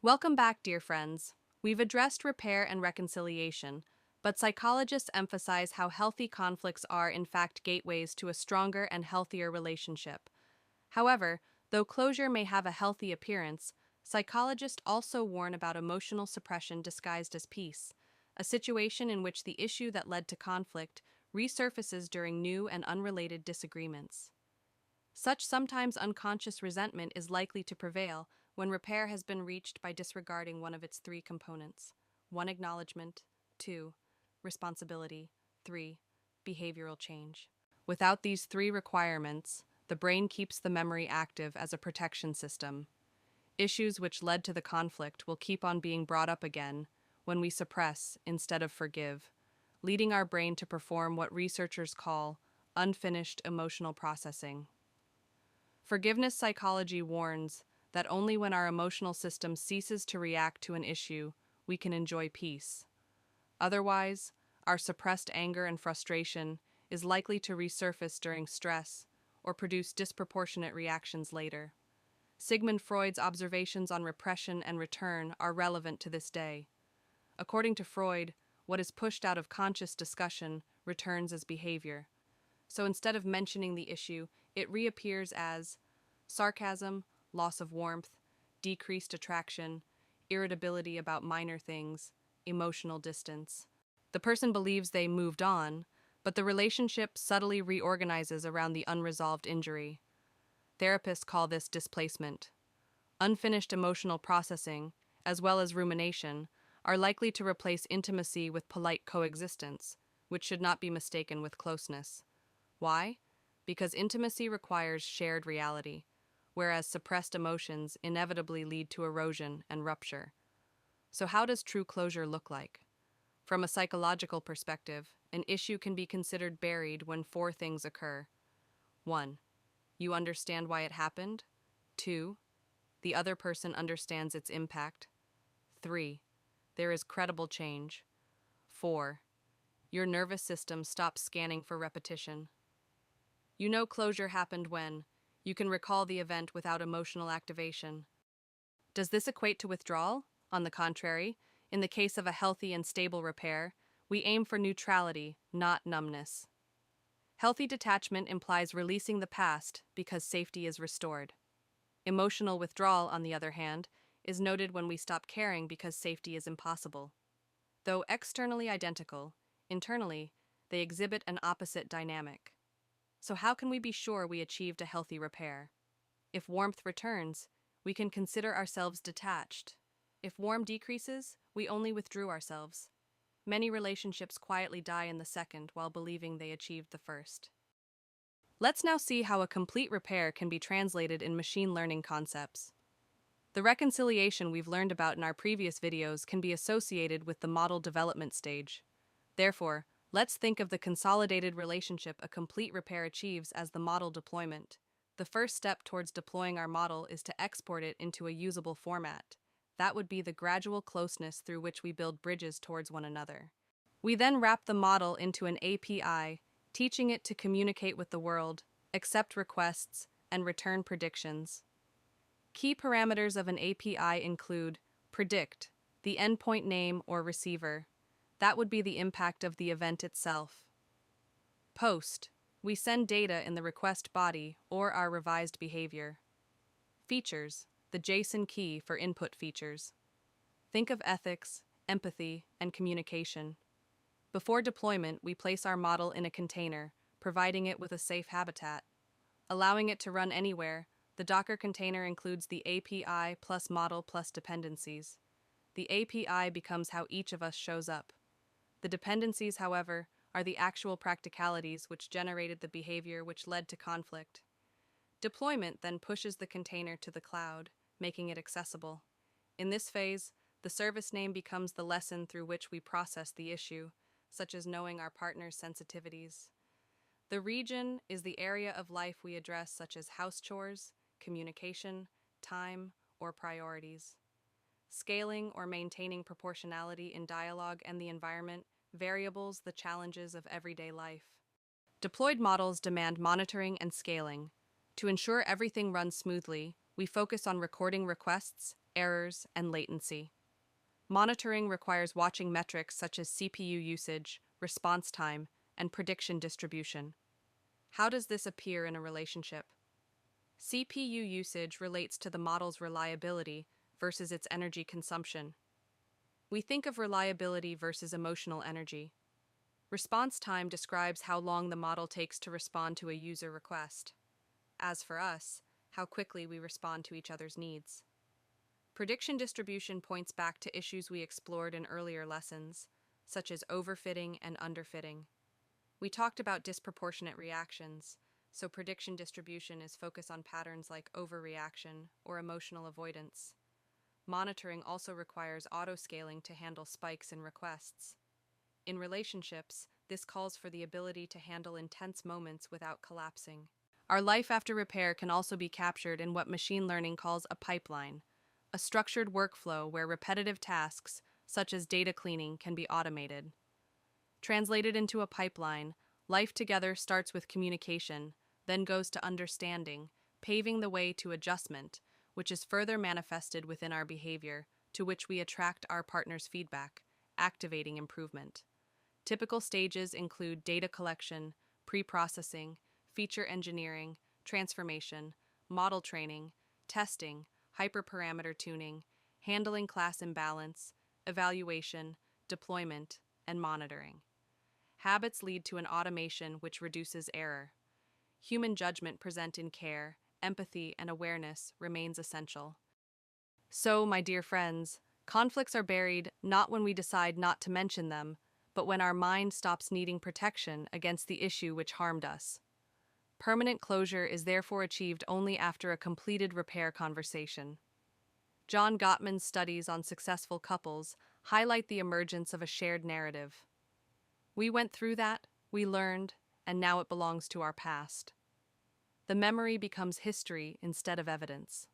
Welcome back, dear friends. We've addressed repair and reconciliation, but psychologists emphasize how healthy conflicts are, in fact, gateways to a stronger and healthier relationship. However, though closure may have a healthy appearance, psychologists also warn about emotional suppression disguised as peace, a situation in which the issue that led to conflict resurfaces during new and unrelated disagreements. Such sometimes unconscious resentment is likely to prevail when repair has been reached by disregarding one of its three components: 1. Acknowledgement, 2. Responsibility, 3. Behavioral change. Without these three requirements, the brain keeps the memory active as a protection system. Issues which led to the conflict will keep on being brought up again when we suppress instead of forgive, leading our brain to perform what researchers call unfinished emotional processing. Forgiveness psychology warns that only when our emotional system ceases to react to an issue, we can enjoy peace. Otherwise, our suppressed anger and frustration is likely to resurface during stress or produce disproportionate reactions later. Sigmund Freud's observations on repression and return are relevant to this day. According to Freud, what is pushed out of conscious discussion returns as behavior. So instead of mentioning the issue, it reappears as sarcasm, loss of warmth, decreased attraction, irritability about minor things, emotional distance. The person believes they moved on, but the relationship subtly reorganizes around the unresolved injury. Therapists call this displacement. Unfinished emotional processing, as well as rumination, are likely to replace intimacy with polite coexistence, which should not be mistaken with closeness. Why? Because intimacy requires shared reality, whereas suppressed emotions inevitably lead to erosion and rupture. So how does true closure look like? From a psychological perspective, an issue can be considered buried when four things occur. 1. You understand why it happened. 2. The other person understands its impact. 3. There is credible change. 4. Your nervous system stops scanning for repetition. You know closure happened when you can recall the event without emotional activation. Does this equate to withdrawal? On the contrary, in the case of a healthy and stable repair, we aim for neutrality, not numbness. Healthy detachment implies releasing the past because safety is restored. Emotional withdrawal, on the other hand, is noted when we stop caring because safety is impossible. Though externally identical, internally, they exhibit an opposite dynamic. So how can we be sure we achieved a healthy repair? If warmth returns, we can consider ourselves detached. If warmth decreases, we only withdrew ourselves. Many relationships quietly die in the second while believing they achieved the first. Let's now see how a complete repair can be translated in machine learning concepts. The reconciliation we've learned about in our previous videos can be associated with the model development stage. Therefore, let's think of the consolidated relationship a complete repair achieves as the model deployment. The first step towards deploying our model is to export it into a usable format. That would be the gradual closeness through which we build bridges towards one another. We then wrap the model into an API, teaching it to communicate with the world, accept requests, and return predictions. Key parameters of an API include predict, the endpoint name or receiver. That would be the impact of the event itself. Post, we send data in the request body or our revised behavior. Features, the JSON key for input features. Think of ethics, empathy, and communication. Before deployment, we place our model in a container, providing it with a safe habitat. Allowing it to run anywhere, the Docker container includes the API plus model plus dependencies. The API becomes how each of us shows up. The dependencies, however, are the actual practicalities which generated the behavior which led to conflict. Deployment then pushes the container to the cloud, making it accessible. In this phase, the service name becomes the lesson through which we process the issue, such as knowing our partner's sensitivities. The region is the area of life we address, such as house chores, communication, time, or priorities. Scaling or maintaining proportionality in dialogue and the environment, variables, the challenges of everyday life. Deployed models demand monitoring and scaling. To ensure everything runs smoothly, We focus on recording requests, errors, and latency. Monitoring requires watching metrics such as CPU usage, response time, and prediction distribution. How does this appear in a relationship? CPU usage relates to the model's reliability versus its energy consumption. We think of reliability versus emotional energy. Response time describes how long the model takes to respond to a user request. As for us, how quickly we respond to each other's needs. Prediction distribution points back to issues we explored in earlier lessons, such as overfitting and underfitting. We talked about disproportionate reactions, so prediction distribution is focused on patterns like overreaction or emotional avoidance. Monitoring also requires auto-scaling to handle spikes in requests. In relationships, this calls for the ability to handle intense moments without collapsing. Our life after repair can also be captured in what machine learning calls a pipeline, a structured workflow where repetitive tasks, such as data cleaning, can be automated. Translated into a pipeline, life together starts with communication, then goes to understanding, paving the way to adjustment, which is further manifested within our behavior, to which we attract our partner's feedback, activating improvement. Typical stages include data collection, pre-processing, feature engineering, transformation, model training, testing, hyperparameter tuning, handling class imbalance, evaluation, deployment, and monitoring. Habits lead to an automation which reduces error. Human judgment present in care, empathy, and awareness remains essential. So, my dear friends, conflicts are buried not when we decide not to mention them, but when our mind stops needing protection against the issue which harmed us. Permanent closure is therefore achieved only after a completed repair conversation. John Gottman's studies on successful couples highlight the emergence of a shared narrative. We went through that, we learned, and now it belongs to our past. The memory becomes history instead of evidence.